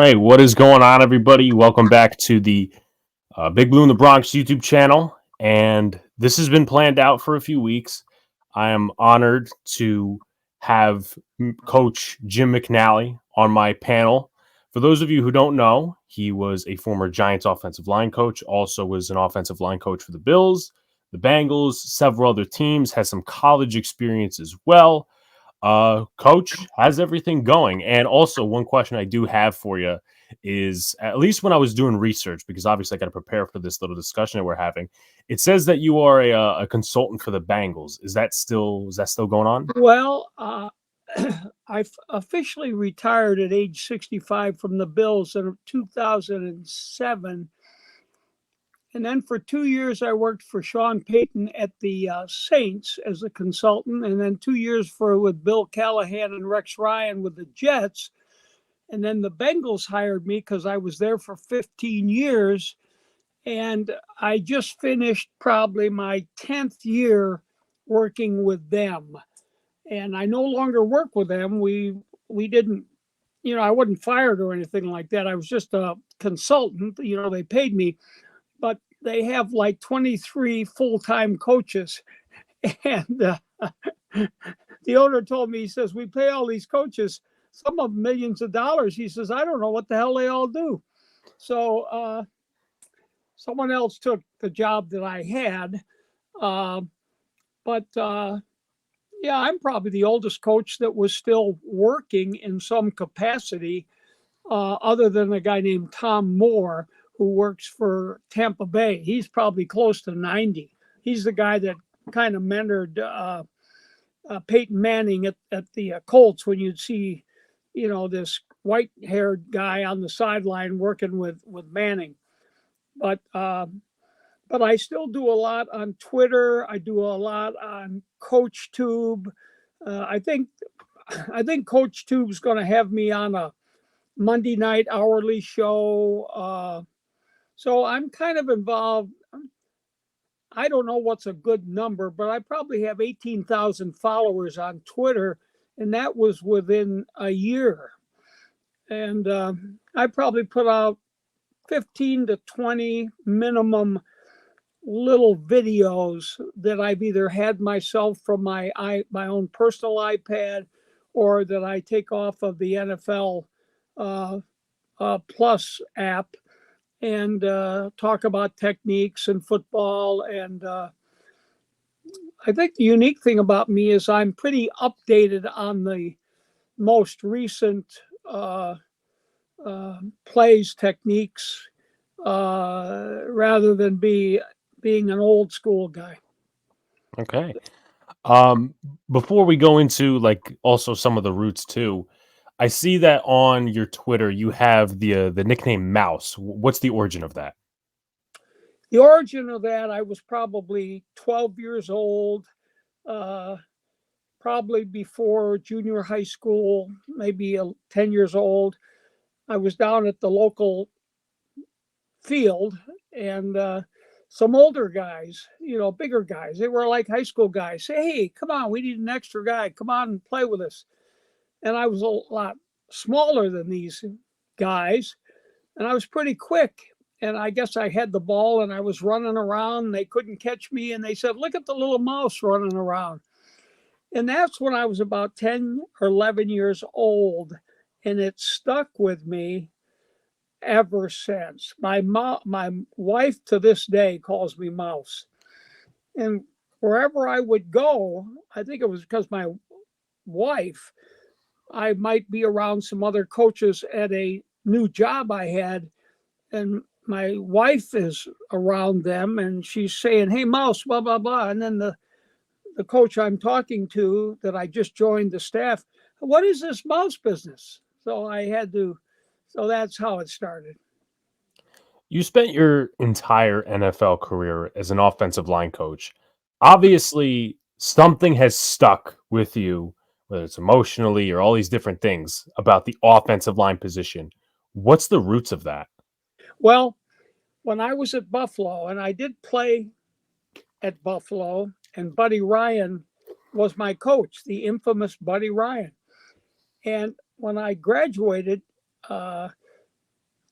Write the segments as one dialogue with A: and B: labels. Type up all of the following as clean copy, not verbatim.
A: right, what is going on, everybody? Welcome back to the Big Blue in the Bronx YouTube channel. And this has been planned out for a few weeks. I am honored to have Coach Jim McNally on my panel. For those of you who don't know, he was a former Giants offensive line coach, also was an offensive line coach for the Bills, the Bengals, several other teams, has some college experience as well. Coach, how's everything going? And also, one question I do have for you is, at least when I was doing research, because obviously I got to prepare for this little discussion that we're having, it says that you are a consultant for the Bengals. Is that still going on?
B: Well, I officially retired at age 65 from the Bills in 2007. And then for 2 years, I worked for Sean Payton at the Saints as a consultant. And then 2 years with Bill Callahan and Rex Ryan with the Jets. And then the Bengals hired me because I was there for 15 years. And I just finished probably my 10th year working with them. And I no longer work with them. We didn't, I wasn't fired or anything like that. I was just a consultant. They paid me, but they have like 23 full-time coaches. And the owner told me, he says, we pay all these coaches, some of them millions of dollars. He says, I don't know what the hell they all do. So someone else took the job that I had. Yeah, I'm probably the oldest coach that was still working in some capacity, other than a guy named Tom Moore, who works for Tampa Bay. He's probably close to 90. He's the guy that kind of mentored Peyton Manning at the Colts when you'd see, this white-haired guy on the sideline working with Manning. But I still do a lot on Twitter. I do a lot on CoachTube. I think CoachTube's going to have me on a Monday night hourly show. So I'm kind of involved. I don't know what's a good number, but I probably have 18,000 followers on Twitter, and that was within a year. And I probably put out 15 to 20 minimum little videos that I've either had myself from my own personal iPad, or that I take off of the NFL Plus app and talk about techniques and football. And I think the unique thing about me is I'm pretty updated on the most recent plays, techniques, rather than being an old school guy.
A: Okay. Before we go into also some of the roots too, I see that on your Twitter you have the nickname Mouse. What's the origin of that?
B: The origin of that, I was probably 12 years old, probably before junior high school, maybe 10 years old. I was down at the local field, and some older guys, bigger guys, they were like high school guys, say, hey, come on, we need an extra guy. Come on and play with us. And I was a lot smaller than these guys, and I was pretty quick. And I guess I had the ball and I was running around, and they couldn't catch me. And they said, look at the little mouse running around. And that's when I was about 10 or 11 years old. And it stuck with me ever since. My wife to this day calls me Mouse. And wherever I would go, I think it was because my wife, I might be around some other coaches at a new job I had, and my wife is around them, and she's saying, hey, Mouse, blah, blah, blah. And then the coach I'm talking to that I just joined the staff, what is this Mouse business? So that's how it started.
A: You spent your entire NFL career as an offensive line coach. Obviously, something has stuck with you, whether it's emotionally or all these different things about the offensive line position. What's the roots of that?
B: Well, when I was at Buffalo, and I did play at Buffalo, and Buddy Ryan was my coach, the infamous Buddy Ryan. And when I graduated,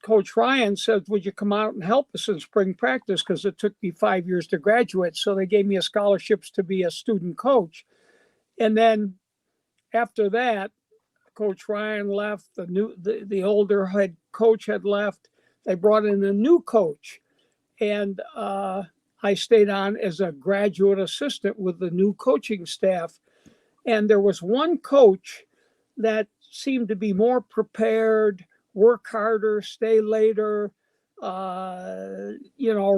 B: Coach Ryan said, would you come out and help us in spring practice? Because it took me 5 years to graduate. So they gave me a scholarships to be a student coach. And then after that, Coach Ryan left. The older head coach had left. They brought in a new coach. And I stayed on as a graduate assistant with the new coaching staff. And there was one coach that seemed to be more prepared, work harder, stay later,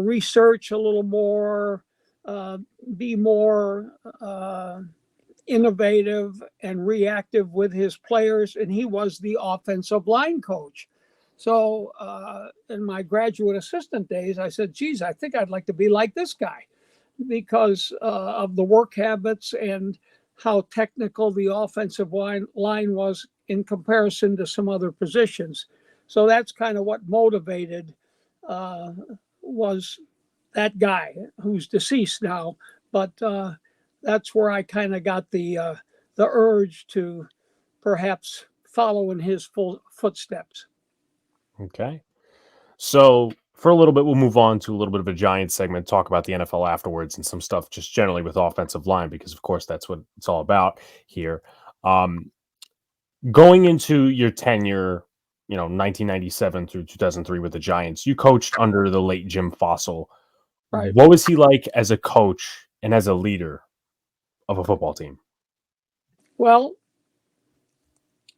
B: research a little more, be more innovative and reactive with his players. And he was the offensive line coach. So in my graduate assistant days, I said, geez, I think I'd like to be like this guy because of the work habits and how technical the offensive line was in comparison to some other positions. So that's kind of what motivated was that guy who's deceased now. But that's where I kind of got the urge to perhaps follow in his footsteps.
A: Okay. So for a little bit, we'll move on to a little bit of a Giants segment, talk about the NFL afterwards and some stuff just generally with offensive line, because of course that's what it's all about here. Going into your tenure, 1997 through 2003 with the Giants, you coached under the late Jim Fassel.
B: Right.
A: What was he like as a coach and as a leader of a football team?
B: Well,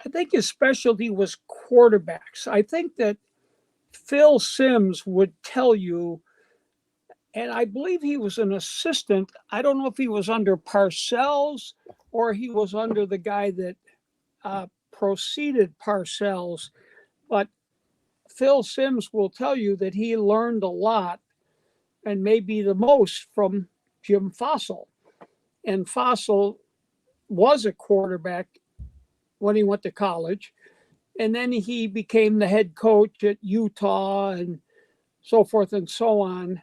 B: I think his specialty was quarterbacks. I think that Phil Simms would tell you, and I believe he was an assistant. I don't know if he was under Parcells or he was under the guy that preceded Parcells, but Phil Simms will tell you that he learned a lot and maybe the most from Jim Fassel. And Fassel was a quarterback when he went to college. And then he became the head coach at Utah and so forth and so on.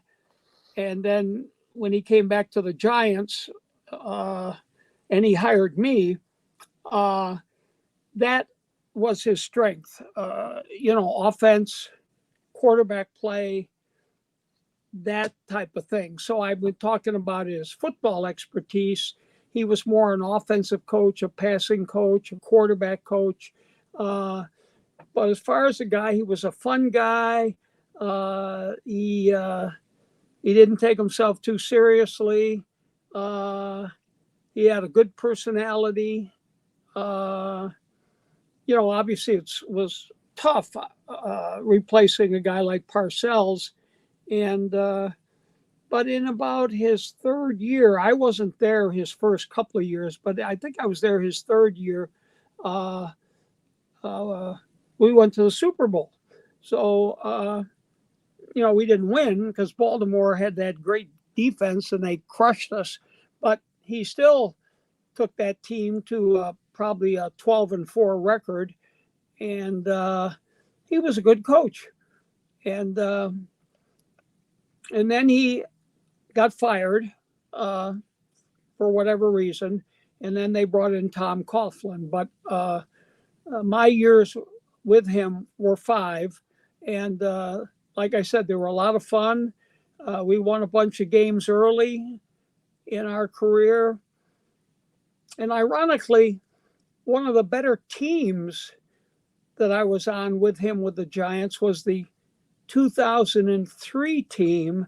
B: And then when he came back to the Giants and he hired me, that was his strength. Offense, quarterback play, that type of thing. So I've been talking about his football expertise. He was more an offensive coach, a passing coach, a quarterback coach. But as far as the guy, he was a fun guy. He didn't take himself too seriously. He had a good personality. Obviously it was tough replacing a guy like Parcells. And but in about his third year, I wasn't there his first couple of years, but I think I was there his third year. We went to the Super Bowl. So, we didn't win because Baltimore had that great defense and they crushed us. But he still took that team to probably a 12-4 record. And he was a good coach. And then he got fired for whatever reason. And then they brought in Tom Coughlin. But my years with him were 5. And like I said, they were a lot of fun. We won a bunch of games early in our career. And ironically, one of the better teams that I was on with him with the Giants was the 2003 team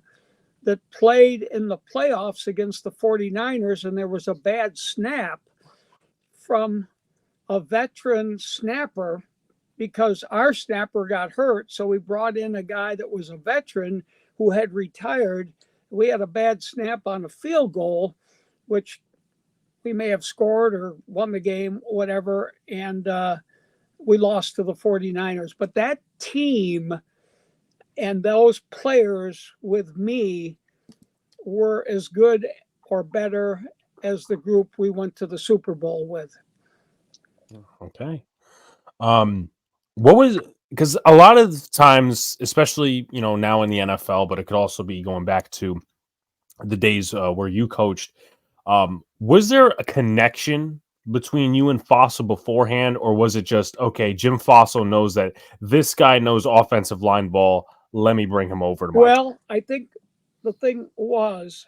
B: that played in the playoffs against the 49ers, and there was a bad snap from a veteran snapper because our snapper got hurt. So we brought in a guy that was a veteran who had retired. We had a bad snap on a field goal, which we may have scored or won the game, whatever, and we lost to the 49ers. But that team and those players with me were as good or better as the group we went to the Super Bowl with.
A: Okay. What was, because a lot of times, especially, now in the NFL, but it could also be going back to the days where you coached, was there a connection between you and Fassel beforehand, or was it just, okay, Jim Fassel knows that this guy knows offensive line ball, let me bring him over to my
B: Well, I think the thing was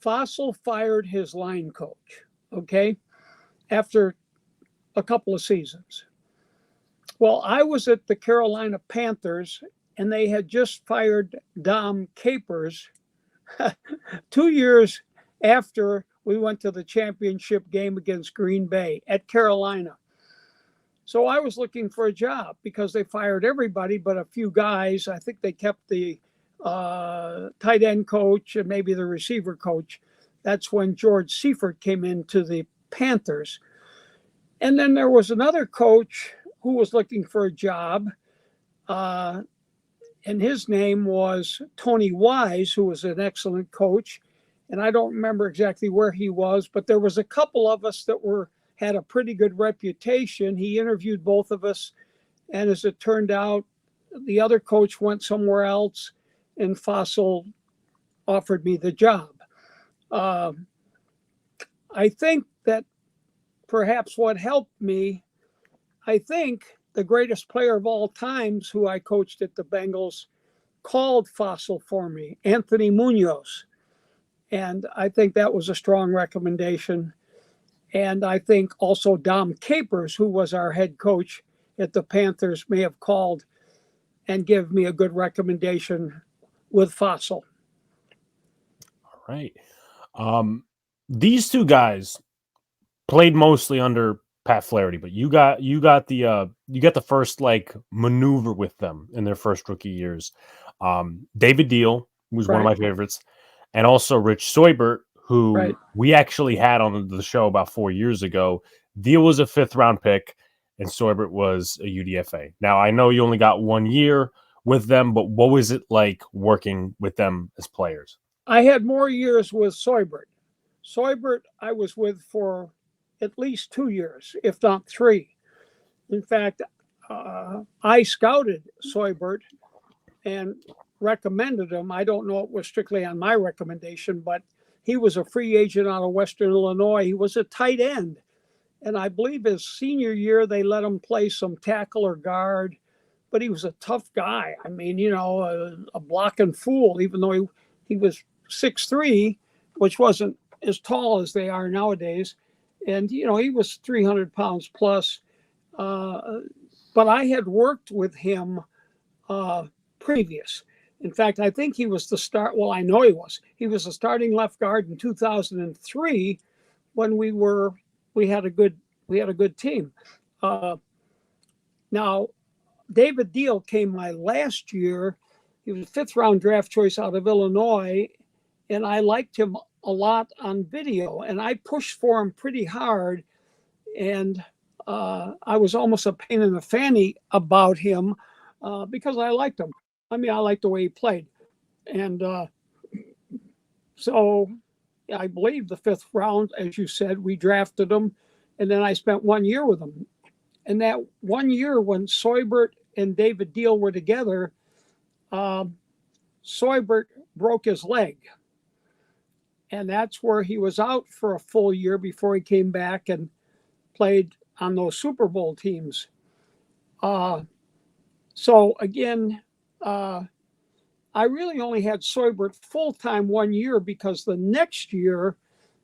B: Fassel fired his line coach, okay, after a couple of seasons. Well, I was at the Carolina Panthers, and they had just fired Dom Capers 2 years after we went to the championship game against Green Bay at Carolina. So I was looking for a job because they fired everybody but a few guys. I think they kept the tight end coach and maybe the receiver coach. That's when George Seifert came into the Panthers. And then there was another coach who was looking for a job, and his name was Tony Wise, who was an excellent coach. And I don't remember exactly where he was, but there was a couple of us that had a pretty good reputation. He interviewed both of us, and as it turned out, the other coach went somewhere else, and Fassel offered me the job. I think that perhaps what helped me, I think the greatest player of all times who I coached at the Bengals called Fassel for me, Anthony Munoz. And I think that was a strong recommendation. And I think also Dom Capers, who was our head coach at the Panthers, may have called and give me a good recommendation with Fassel.
A: All right. These two guys played mostly under Pat Flaherty, but you got the first like maneuver with them in their first rookie years. David Deal, who's one of my favorites, and also Rich Seubert, who we actually had on the show about 4 years ago. Deal was a 5th round pick, and Seubert was a UDFA. Now I know you only got 1 year with them, but what was it like working with them as players?
B: I had more years with Seubert. Seubert I was with for at least 2 years, if not 3. In fact, I scouted Seubert and recommended him. I don't know it was strictly on my recommendation, but he was a free agent out of Western Illinois. He was a tight end. And I believe his senior year, they let him play some tackle or guard, but he was a tough guy. I mean, a blocking fool, even though he was 6'3", which wasn't as tall as they are nowadays. And, he was 300 pounds plus. But I had worked with him previous. In fact, I think he was the start. Well, I know he was. He was the starting left guard in 2003 when we had a good team. Now, David Deal came my last year. He was a 5th round draft choice out of Illinois, and I liked him a lot on video, and I pushed for him pretty hard, and I was almost a pain in the fanny about him because I liked him. I mean, I liked the way he played. And so I believe the 5th round, as you said, we drafted him, and then I spent 1 year with him. And that 1 year when Seubert and David Deal were together, Seubert broke his leg. And that's where he was out for a full year before he came back and played on those Super Bowl teams. So again, I really only had Seubert full-time 1 year because the next year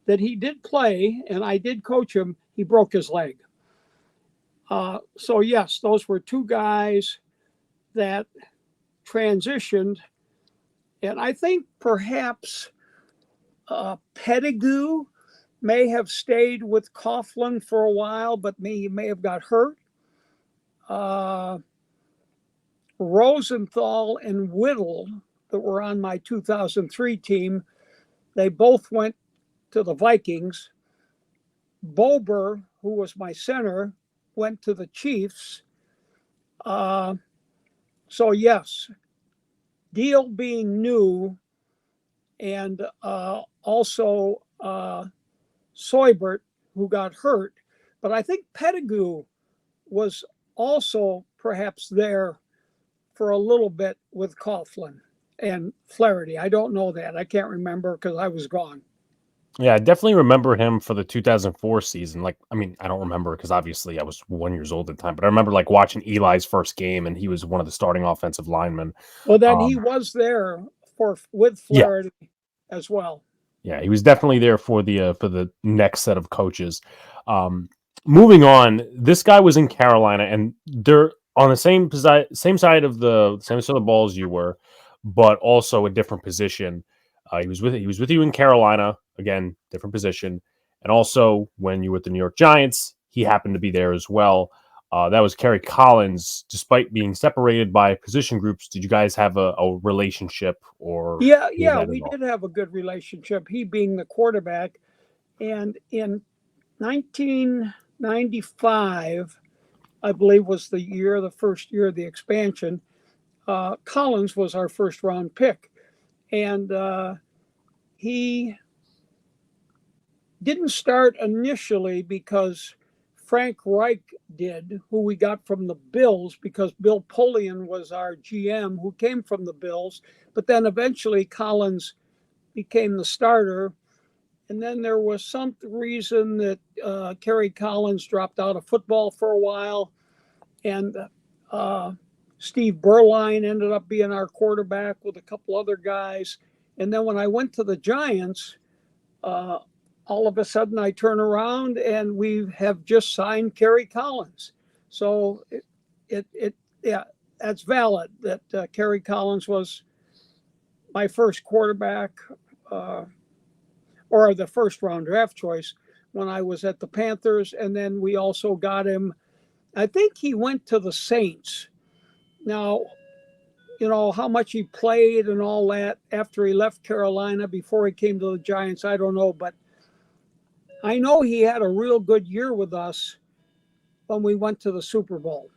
B: that he did play, and I did coach him, he broke his leg. So yes, those were 2 guys that transitioned. And I think perhaps Pettigrew may have stayed with Coughlin for a while, but he may have got hurt. Rosenthal and Whittle, that were on my 2003 team, they both went to the Vikings. Bober, who was my center, went to the Chiefs. So yes, Deal being new, and also Seubert, who got hurt. But I think Pettigrew was also perhaps there for a little bit with Coughlin and Flaherty. I don't know that. I can't remember because I was gone.
A: Yeah, I definitely remember him for the 2004 season. Like, I mean, I don't remember because obviously I was 1 years old at the time, but I remember like watching Eli's first game and he was one of the starting offensive linemen.
B: Well, then he
A: Um,
B: was there with
A: yeah,
B: Flaherty as well.
A: yeah, he was definitely there for the next set of coaches. Um, Moving on, this guy was in Carolina, and they're on the same side of the ball as you were, but also a different position. He was with you in Carolina again, different position, and also when you were with the New York Giants, he happened to be there as well. That was Kerry Collins. Despite being separated by position groups, did you guys have a relationship or
B: Yeah,
A: any of
B: yeah,
A: that at
B: we
A: all?
B: did have a good relationship. He being the quarterback, and in 1995, I believe was the first year of the expansion. Collins was our first round pick, and he didn't start initially because Frank Reich did, who we got from the Bills, because Bill Polian was our GM who came from the Bills. But then eventually Collins became the starter. And then there was some reason that Kerry Collins dropped out of football for a while. And Steve Berline ended up being our quarterback with a couple other guys. And then when I went to the Giants, uh, all of a sudden I turn around and we have just signed Kerry Collins. So yeah, that's valid that Kerry Collins was my first quarterback uh, or the first round draft choice when I was at the Panthers. And then we also got him, I think he went to the Saints. Now, how much he played and all that after he left Carolina before he came to the Giants, I don't know. But I know he had a real good year with us when we went to the Super Bowl.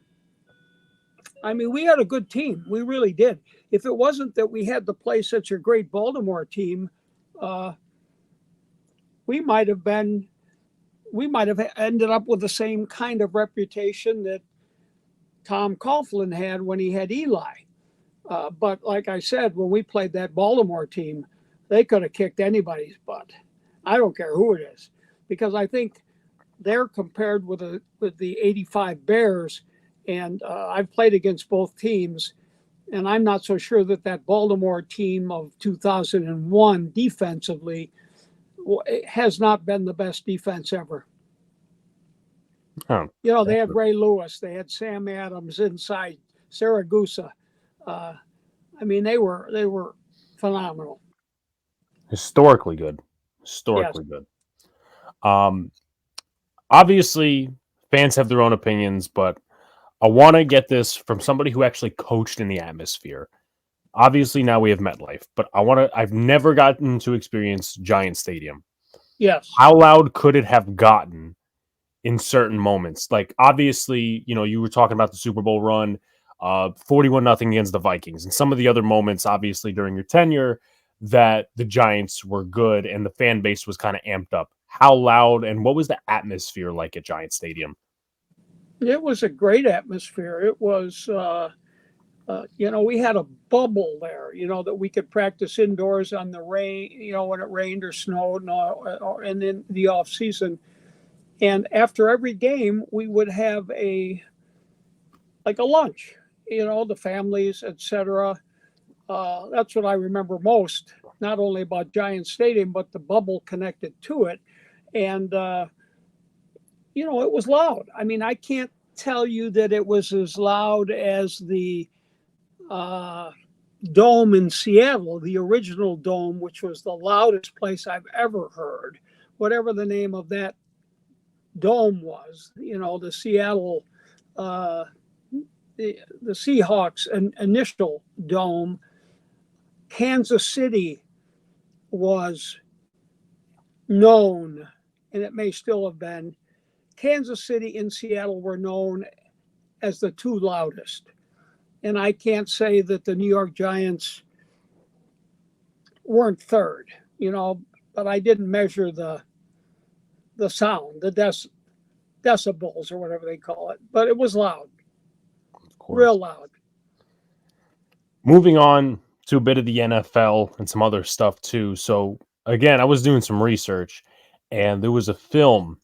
B: I mean, we had a good team. We really did. If it wasn't that we had to play such a great Baltimore team, uh, we might have been, we might have ended up with the same kind of reputation that Tom Coughlin had when he had Eli. But like I said, when we played that Baltimore team, they could have kicked anybody's butt. I don't care who it is, because I think they're compared with the '85 Bears, and I've played against both teams, and I'm not so sure that Baltimore team of 2001 defensively has not been the best defense ever.
A: Oh,
B: They had Ray Lewis, they had Sam Adams inside, Saragusa. Uh, I mean, they were phenomenal.
A: historically good.
B: Yes,
A: Historically good. Um, Obviously, fans have their own opinions, but I want to get this from somebody who actually coached in the atmosphere. Obviously, now we have MetLife, but I've never gotten to experience Giant Stadium.
B: yes.
A: How loud could it have gotten in certain moments? Like, obviously, you were talking about the Super Bowl run, 41-0 against the Vikings, and some of the other moments, obviously, during your tenure that the Giants were good and the fan base was kind of amped up. How loud and what was the atmosphere like at Giant Stadium?
B: It was a great atmosphere. It was, we had a bubble there, that we could practice indoors on the rain, when it rained or snowed, and in the off season. And after every game, we would have like a lunch, the families, etc. That's what I remember most, not only about Giant Stadium, but the bubble connected to it. And, it was loud. I mean, I can't tell you that it was as loud as the uh, dome in Seattle, the original dome, which was the loudest place I've ever heard, whatever the name of that dome was, the Seattle, uh, the Seahawks initial dome. Kansas City was known, and it may still have been. Kansas City and Seattle were known as the two loudest. And I can't say that the New York Giants weren't third, but I didn't measure the sound, the decibels or whatever they call it. But it was loud,
A: Of course.
B: real loud.
A: Moving on to a bit of the NFL and some other stuff too. So again, I was doing some research, and there was a film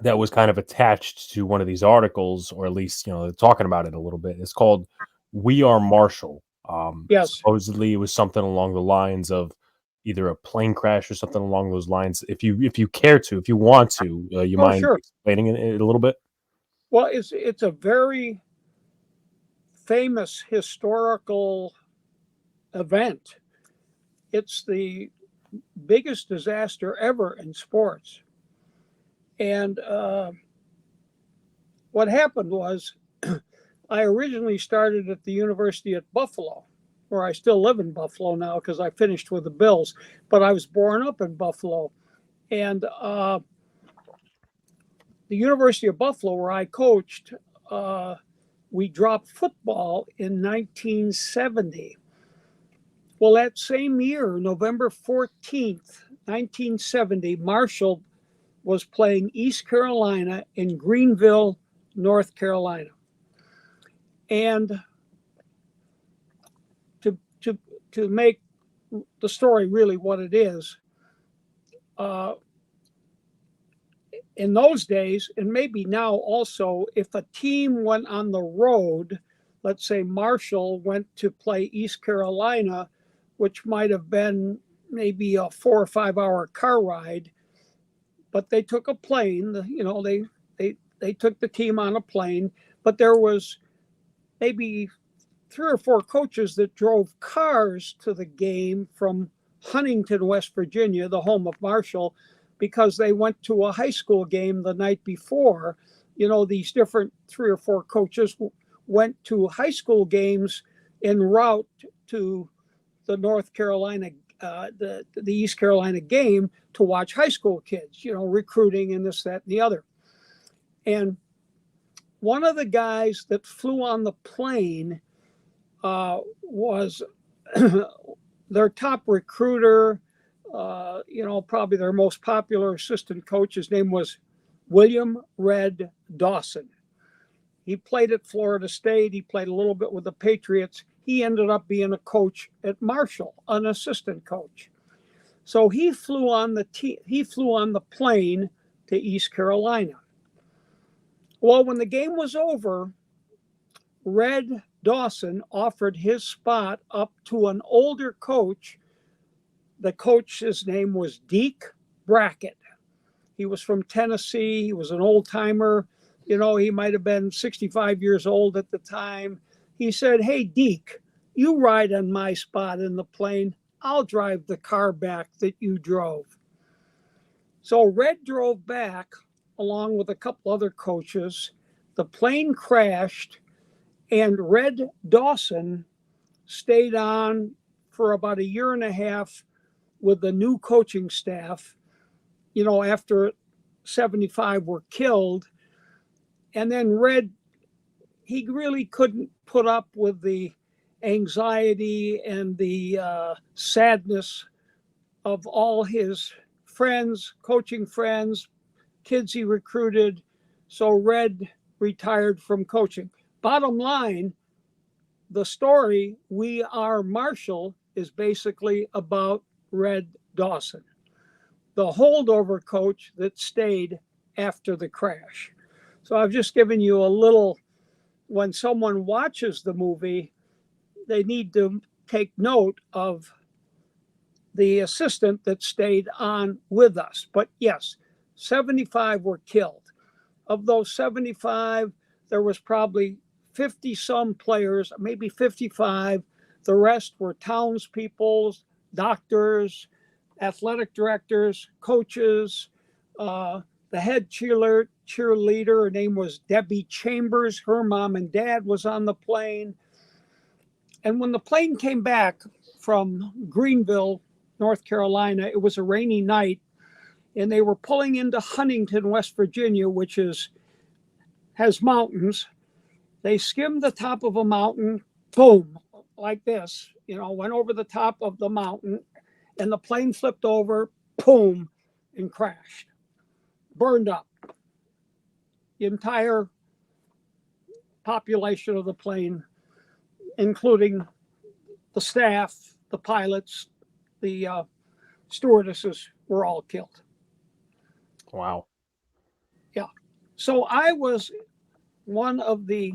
A: that was kind of attached to one of these articles, or at least, talking about it a little bit. It's called "We Are Marshall."
B: Yes.
A: Supposedly, it was something along the lines of either a plane crash or something along those lines. If you care to, if you want to, you
B: Oh,
A: mind
B: sure.
A: explaining it a little bit?
B: Well, it's a very famous historical event. It's the biggest disaster ever in sports. And what happened was, I originally started at the University at Buffalo, where I still live in Buffalo now because I finished with the Bills, but I was born up in Buffalo. And the University of Buffalo, where I coached, we dropped football in 1970. Well, that same year, November 14th, 1970, Marshall was playing East Carolina in Greenville, North Carolina. And to make the story really what it is, uh, in those days, and maybe now also, if a team went on the road, let's say Marshall went to play East Carolina, which might have been maybe a 4 or 5 hour car ride, but they took a plane. They took the team on a plane, but there was maybe 3 or 4 coaches that drove cars to the game from Huntington, West Virginia, the home of Marshall, because they went to a high school game the night before. These different 3 or 4 coaches went to high school games en route to the North Carolina, the East Carolina game to watch high school kids, recruiting and this, that, and the other. And one of the guys that flew on the plane was their top recruiter, probably their most popular assistant coach. His name was William Red Dawson. He played at Florida State. He played a little bit with the Patriots. He ended up being a coach at Marshall, an assistant coach. So he flew on the plane to East Carolina. Well, when the game was over, Red Dawson offered his spot up to an older coach. The coach's name was Deke Brackett. He was from Tennessee. He was an old timer. He might have been 65 years old at the time. He said, "Hey, Deke, you ride on my spot in the plane. I'll drive the car back that you drove." So Red drove back along with a couple other coaches. The plane crashed, and Red Dawson stayed on for about a year and a half with the new coaching staff, after 75 were killed. And then Red, he really couldn't put up with the anxiety and the sadness of all his friends, coaching friends, kids he recruited. So Red retired from coaching. Bottom line, the story, We Are Marshall, is basically about Red Dawson, the holdover coach that stayed after the crash. So I've just given you a little, when someone watches the movie, they need to take note of the assistant that stayed on with us. But yes, 75 were killed. Of those 75, there was probably 50 some players, maybe 55. The rest were townspeople, doctors, athletic directors, coaches. The head cheerleader, her name was Debbie Chambers. Her mom and dad was on the plane. And when the plane came back from Greenville, North Carolina, it was a rainy night, and they were pulling into Huntington, West Virginia, which has mountains. They skimmed the top of a mountain, boom, like this, went over the top of the mountain, and the plane flipped over, boom, and crashed, burned up. The entire population of the plane, including the staff, the pilots, the stewardesses were all killed.
A: Wow.
B: Yeah. So I was one of the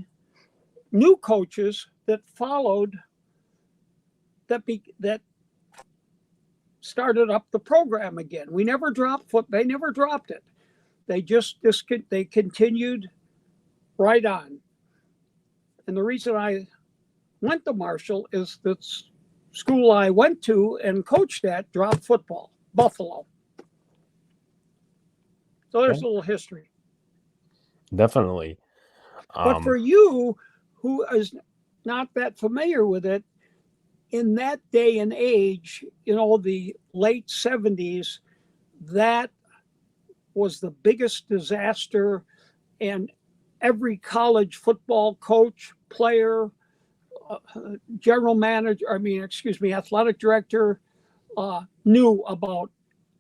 B: new coaches that followed that started up the program again. We never dropped foot. They never dropped it. They continued right on. And the reason I went to Marshall is that school I went to and coached at dropped football, Buffalo. So there's a little history.
A: Definitely.
B: But for you, who is not that familiar with it, in that day and age, the late 70s, that was the biggest disaster. And every college football coach, player, general manager, athletic director, knew about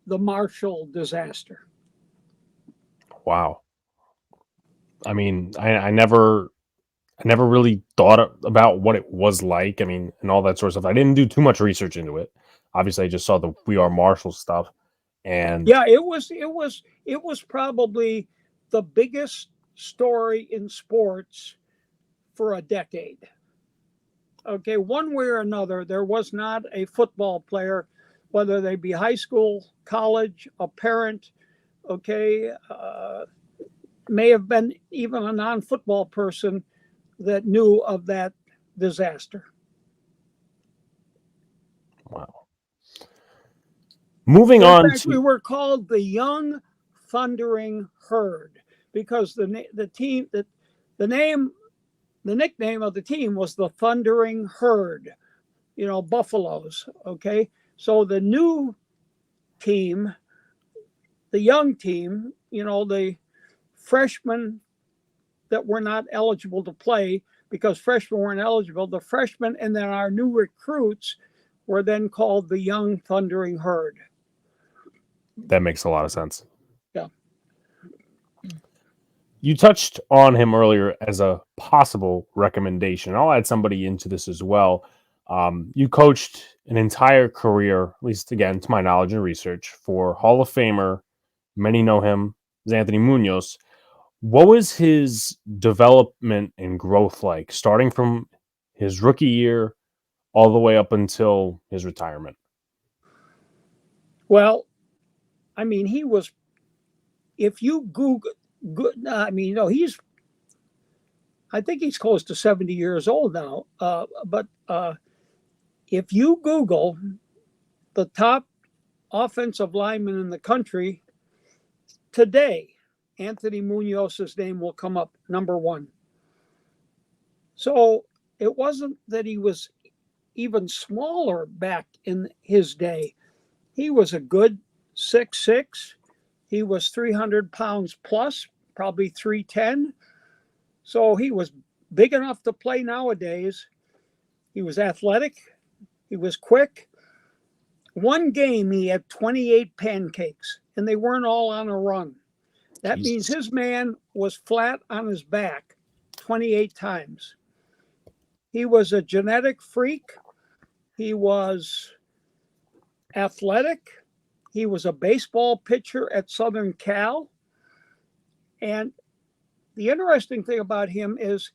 B: the Marshall disaster.
A: Wow. I mean, I never really thought about what it was like. I mean, and all that sort of stuff. I didn't do too much research into it. Obviously, I just saw the We Are Marshall stuff, and
B: yeah, it was probably the biggest story in sports for a decade. Okay, one way or another, there was not a football player, whether they be high school, college, a parent, okay, may have been even a non-football person that knew of that disaster.
A: wow. Moving on
B: fact, we were called the Young Thundering Herd because the nickname of the team was the Thundering Herd, Buffaloes. Okay, so the new team, the young team, the freshmen that were not eligible to play because freshmen weren't eligible, the freshmen and then our new recruits were then called the Young Thundering Herd.
A: That makes a lot of sense.
B: Yeah.
A: You touched on him earlier as a possible recommendation. I'll add somebody into this as well. You coached an entire career, at least again, to my knowledge and research, for Hall of Famer. Many know him as Anthony Munoz. What was his development and growth like, starting from his rookie year all the way up until his retirement?
B: Well, I mean, he was, if you Google, I think he's close to 70 years old now. But if you Google the top offensive lineman in the country today, Anthony Munoz's name will come up number one. So it wasn't that he was even smaller back in his day. He was a good 6'6". He was 300 pounds plus, probably 310. So he was big enough to play nowadays. He was athletic. He was quick. One game, he had 28 pancakes, and they weren't all on a run. That means his man was flat on his back 28 times. He was a genetic freak. He was athletic. He was a baseball pitcher at Southern Cal. And the interesting thing about him is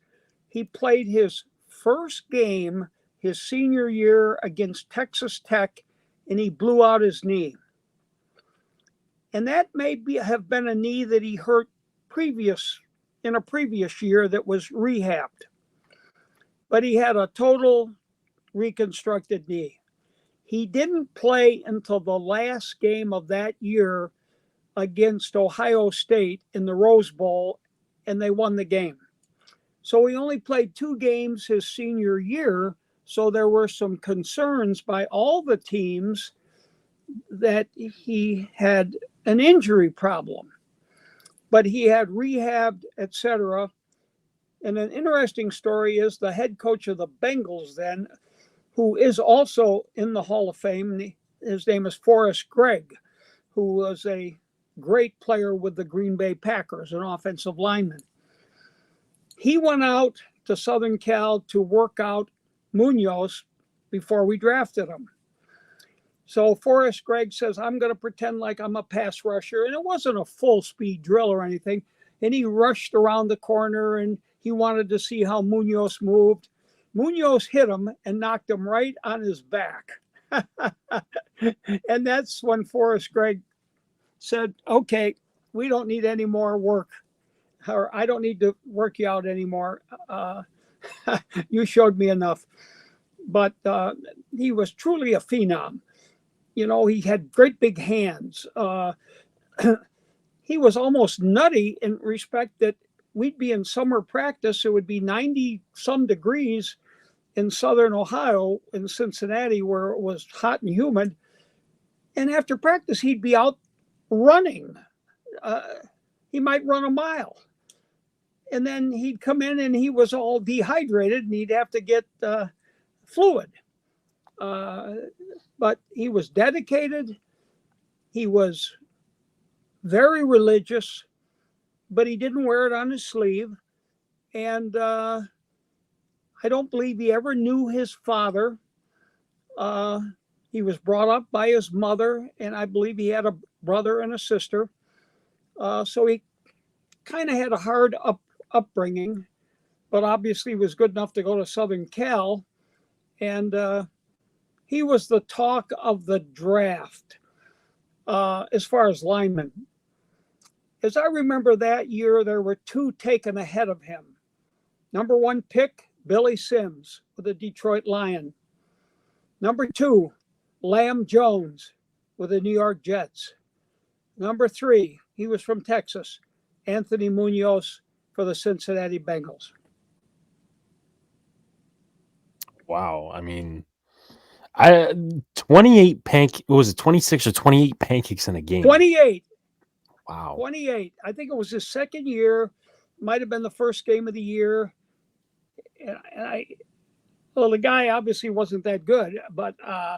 B: he played his first game his senior year against Texas Tech, and he blew out his knee. And that may have been a knee that he hurt in a previous year that was rehabbed. But he had a total reconstructed knee. He didn't play until the last game of that year against Ohio State in the Rose Bowl, and they won the game. So he only played 2 games his senior year, so there were some concerns by all the teams that he had an injury problem. But he had rehabbed, etc. And an interesting story is the head coach of the Bengals then, who is also in the Hall of Fame, his name is Forrest Gregg, who was a great player with the Green Bay Packers, an offensive lineman. He went out to Southern Cal to work out Munoz before we drafted him. So Forrest Gregg says, I'm going to pretend like I'm a pass rusher. And it wasn't a full speed drill or anything. And he rushed around the corner and he wanted to see how Munoz moved. Munoz hit him and knocked him right on his back. And that's when Forrest Gregg said, okay, we don't need any more work. Or I don't need to work you out anymore. You showed me enough. But he was truly a phenom. He had great big hands. He was almost nutty in respect that we'd be in summer practice. It would be 90 some degrees in southern Ohio, in Cincinnati, where it was hot and humid. And after practice, he'd be out running. He might run a mile. And then he'd come in and he was all dehydrated and he'd have to get fluid. But he was dedicated. He was very religious, but he didn't wear it on his sleeve. And I don't believe he ever knew his father. He was brought up by his mother, and I believe he had a brother and a sister. So he kind of had a hard upbringing, but obviously was good enough to go to Southern Cal. And he was the talk of the draft as far as linemen. As I remember that year, there were two taken ahead of him. Number 1 pick, Billy Sims with the Detroit Lion. Number 2, Lamb Jones with the New York Jets. Number 3, he was from Texas, Anthony Munoz for the Cincinnati Bengals.
A: Wow. I mean, 28 was it 26 or 28 pancakes in a game?
B: 28.
A: Wow.
B: 28. I think it was his second year. Might have been the first game of the year. Well, the guy obviously wasn't that good, but I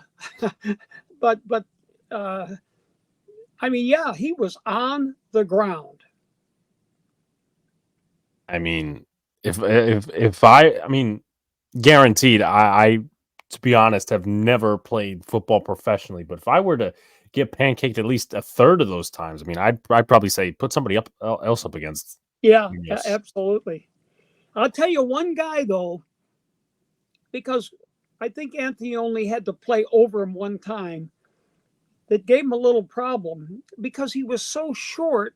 B: mean, yeah, he was on the ground.
A: I mean, if I mean, guaranteed, I to be honest, have never played football professionally. But if I were to get pancaked at least a third of those times, I mean, I'd probably say put somebody else up against.
B: Yeah, absolutely. I'll tell you one guy though, because I think Anthony only had to play over him one time, that gave him a little problem because he was so short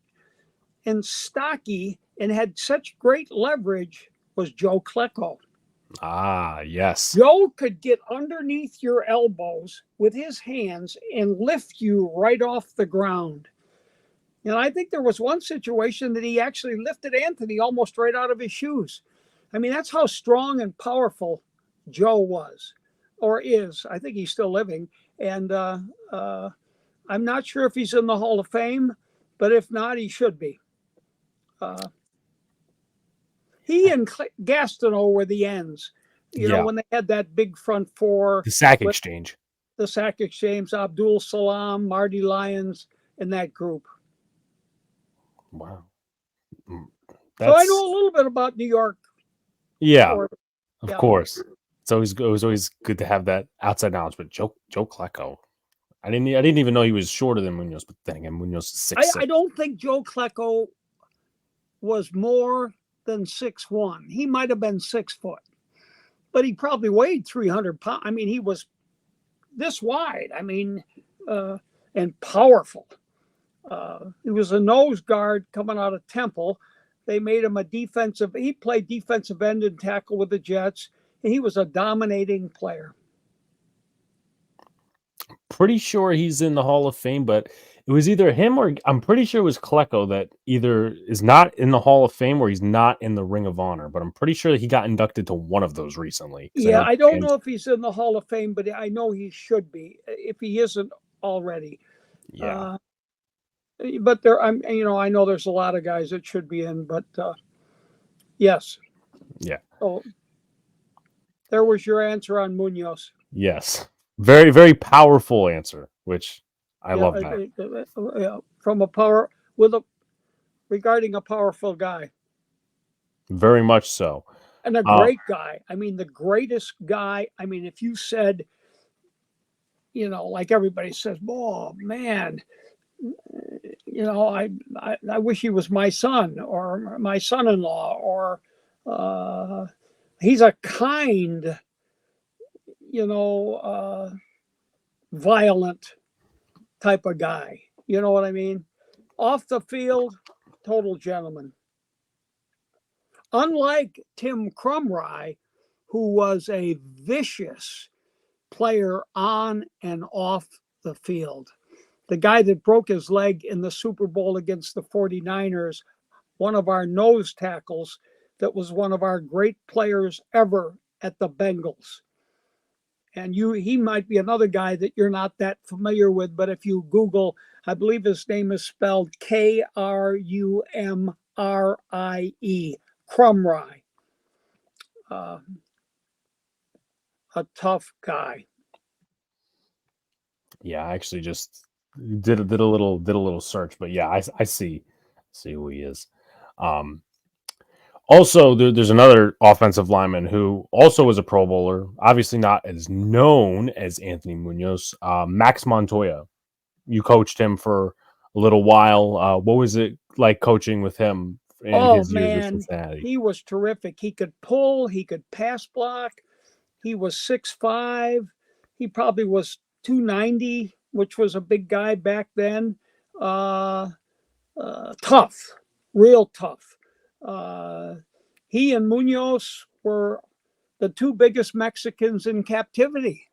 B: and stocky and had such great leverage, was Joe Klecko.
A: Ah, yes.
B: Joe could get underneath your elbows with his hands and lift you right off the ground. And I think there was one situation that he actually lifted Anthony almost right out of his shoes. I mean, that's how strong and powerful Joe was, or is. I think he's still living. And I'm not sure if he's in the Hall of Fame, but if not, he should be. He and Gastineau were the ends. You know, when they had that big front four.
A: The sack exchange.
B: The sack exchange, Abdul Salam, Marty Lyons, and that group.
A: Wow.
B: So I know a little bit about New York.
A: Yeah, of course. It was always good to have that outside knowledge. But Joe Klecko, I didn't even know he was shorter than Munoz. But then again, Munoz is 6'6".
B: I don't think Joe Klecko was more than 6'1". He might have been 6 foot, but he probably weighed 300 pounds. I mean, he was this wide. I mean, and powerful. He was a nose guard coming out of Temple. They made him he played defensive end and tackle with the Jets, and he was a dominating player.
A: Pretty sure he's in the Hall of Fame, but it was either him or I'm pretty sure it was Klecko that either is not in the Hall of Fame or he's not in the Ring of Honor, but I'm pretty sure that he got inducted to one of those recently.
B: Yeah, I don't know if he's in the Hall of Fame, but I know he should be if he isn't already.
A: Yeah.
B: But I know there's a lot of guys that should be in, but yes.
A: Yeah.
B: So there was your answer on Munoz.
A: Yes. Very, very powerful answer, which I love that.
B: From regarding a powerful guy.
A: Very much so.
B: And a great guy. I mean, the greatest guy. I mean, if you said like everybody says, oh man, I wish he was my son or my son-in-law, or he's a kind, violent type of guy. You know what I mean? Off the field, total gentleman. Unlike Tim Crumry, who was a vicious player on and off the field. The guy that broke his leg in the Super Bowl against the 49ers, one of our nose tackles, that was one of our great players ever at the Bengals. And he might be another guy that you're not that familiar with, but if you Google, I believe his name is spelled Krumrie, Crumry. A tough guy.
A: Yeah, I actually just did a little search, but yeah, I see who he is. Also, there's another offensive lineman who also was a Pro Bowler, obviously not as known as Anthony Munoz, Max Montoya. You coached him for a little while. What was it like coaching with him in
B: Oh
A: his years with
B: man,
A: Cincinnati?
B: he was terrific. He could pull, he could pass block. He was 6'5". He probably was 290, which was a big guy back then. Tough, real tough. He and Munoz were the two biggest Mexicans in captivity,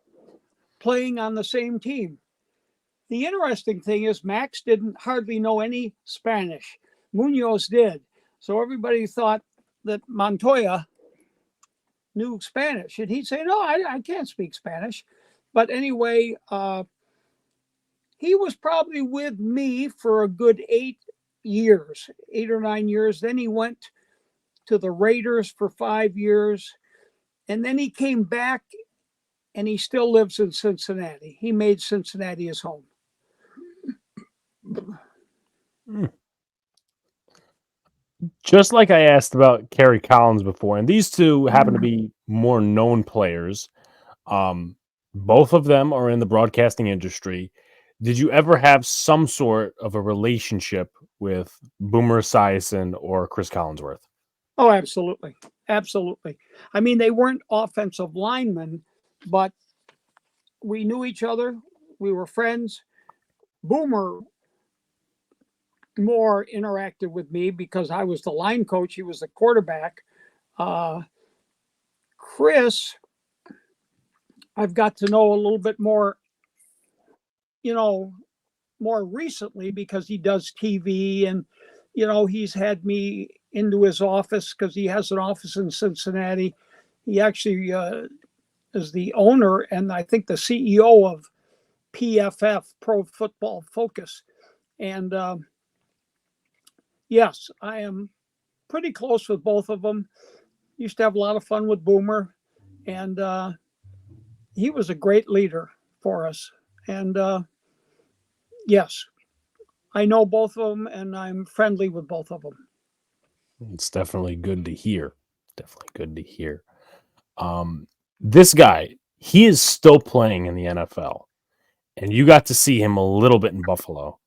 B: playing on the same team. The interesting thing is Max didn't hardly know any Spanish. Munoz did. So everybody thought that Montoya knew Spanish. And he'd say, no, I can't speak Spanish. But anyway, he was probably with me for a good 8 or 9 years. Then he went to the Raiders for 5 years. And then he came back, and he still lives in Cincinnati. He made Cincinnati his home.
A: Just like I asked about Kerry Collins before, and these two happen to be more known players. Both of them are in the broadcasting industry. Did you ever have some sort of a relationship with Boomer Esiason or Chris Collinsworth?
B: Oh, absolutely. Absolutely. I mean, they weren't offensive linemen, but we knew each other. We were friends. Boomer more interacted with me because I was the line coach. He was the quarterback. Chris, I've got to know a little bit more, more recently because he does TV, and, he's had me into his office because he has an office in Cincinnati. He actually is the owner and I think the CEO of PFF, Pro Football Focus. And yes, I am pretty close with both of them. Used to have a lot of fun with Boomer, and he was a great leader for us. And yes, I know both of them, and I'm friendly with both of them.
A: It's definitely good to hear. This guy, he is still playing in the NFL, and you got to see him a little bit in Buffalo.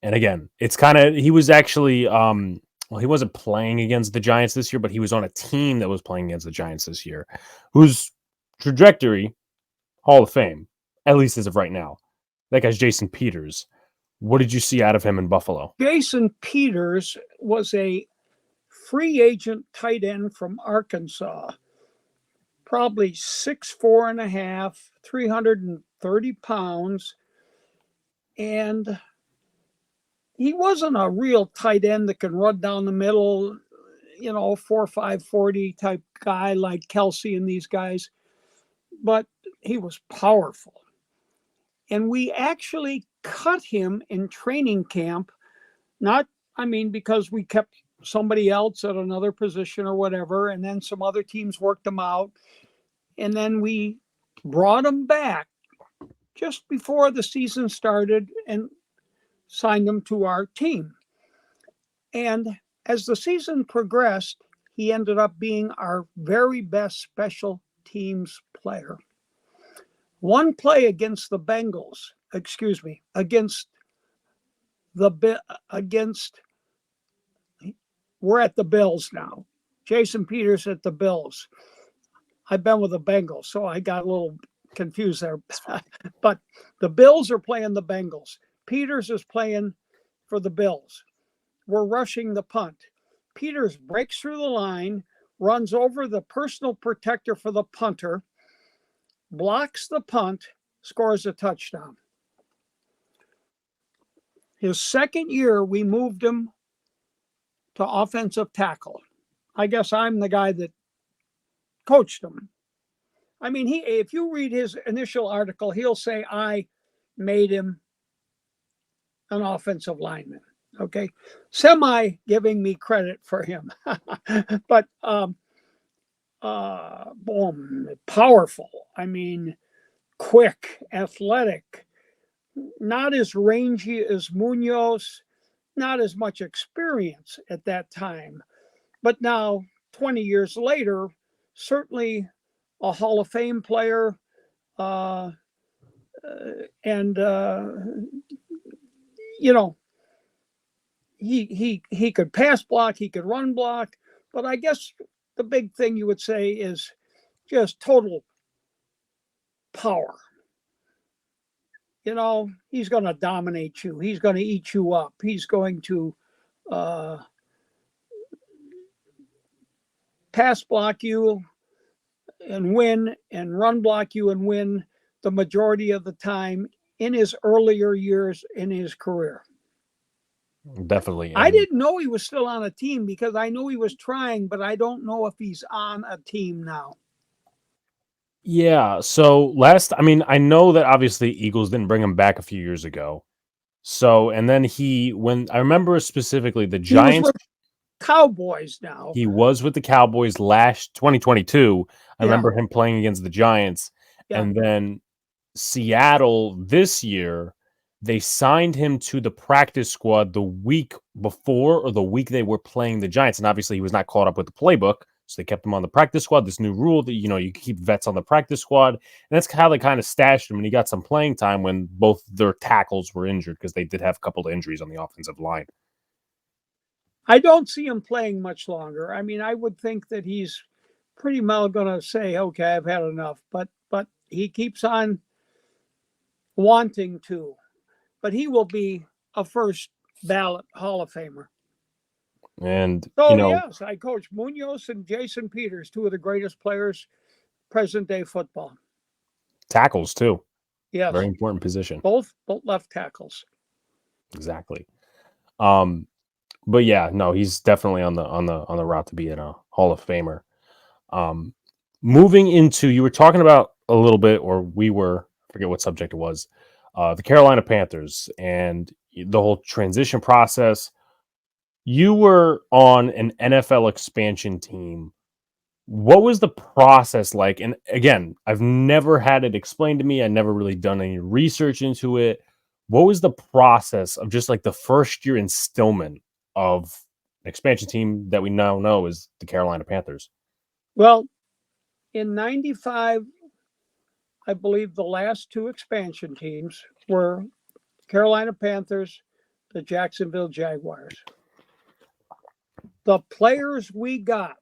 A: And again, it's kind of he was actually well, he wasn't playing against the Giants this year, but he was on a team that was playing against the Giants this year, whose trajectory, Hall of Fame, at least as of right now. That guy's Jason Peters. What did you see out of him in Buffalo?
B: Jason Peters was a free agent tight end from Arkansas, probably 6'4.5", 330 pounds. And he wasn't a real tight end that can run down the middle, 4.5 40 type guy like Kelsey and these guys, but he was powerful. And we actually cut him in training camp, because we kept somebody else at another position or whatever, and then some other teams worked him out. And then we brought him back just before the season started and signed him to our team. And as the season progressed, he ended up being our very best special teams player. One play against the Bengals, we're at the Bills now. Jason Peters at the Bills. I've been with the Bengals, so I got a little confused there. But the Bills are playing the Bengals. Peters is playing for the Bills. We're rushing the punt. Peters breaks through the line, runs over the personal protector for the punter, blocks the punt, scores a touchdown. His second year, we moved him to offensive tackle. I guess I'm the guy that coached him. I mean, if you read his initial article, he'll say I made him an offensive lineman. Okay, semi giving me credit for him, but boom, powerful. I mean, quick, athletic, not as rangy as Munoz, not as much experience at that time, but now 20 years later, certainly a Hall of Fame player, and you know, he could pass block, he could run block, but I guess the big thing you would say is just total power. You know, he's going to dominate you. He's going to eat you up. He's going to pass block you and win, and run block you and win the majority of the time in his earlier years in his career.
A: Definitely.
B: I didn't know he was still on a team because I knew he was trying, but I don't know if he's on a team now.
A: Yeah. So I know that obviously Eagles didn't bring him back a few years ago. So, and then when I remember specifically the Giants.
B: He was with Cowboys now.
A: He was with the Cowboys last 2022. I remember him playing against the Giants.
B: Yeah.
A: And then Seattle this year, they signed him to the practice squad the week before or the week they were playing the Giants. And obviously he was not caught up with the playbook. So they kept him on the practice squad. This new rule that, you keep vets on the practice squad. And that's how they kind of stashed him. And he got some playing time when both their tackles were injured because they did have a couple of injuries on the offensive line.
B: I don't see him playing much longer. I mean, I would think that he's pretty well going to say, okay, I've had enough. But he keeps on wanting to. But he will be a first ballot Hall of Famer.
A: And
B: yes, I coached Munoz and Jason Peters, two of the greatest players present day football.
A: Tackles too.
B: Yes,
A: very important position.
B: Both left tackles.
A: Exactly. But yeah, no, he's definitely on the route to being a Hall of Famer. Moving into, you were talking about a little bit, or we were, I forget what subject it was, the Carolina Panthers and the whole transition process. You were on an NFL expansion team. What was the process like? And again, I've never had it explained to me. I never really done any research into it. What was the process of just like the first year in Stillman of an expansion team that we now know is the Carolina Panthers?
B: Well, in 95, I believe the last two expansion teams were Carolina Panthers, the Jacksonville Jaguars. The players we got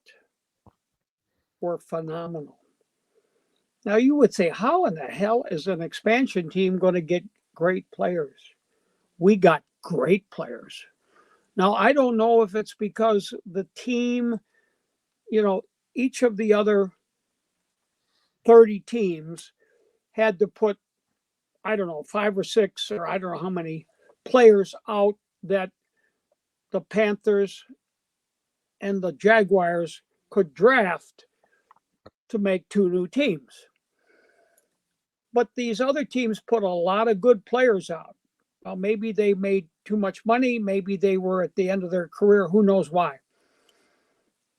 B: were phenomenal. Now you would say, how in the hell is an expansion team going to get great players? We got great players. Now, I don't know if it's because the team, each of the other 30 teams had to put, 5 or 6, or I don't know how many players out that the Panthers and the Jaguars could draft to make two new teams. But these other teams put a lot of good players out. Well, maybe they made too much money. Maybe they were at the end of their career. Who knows why?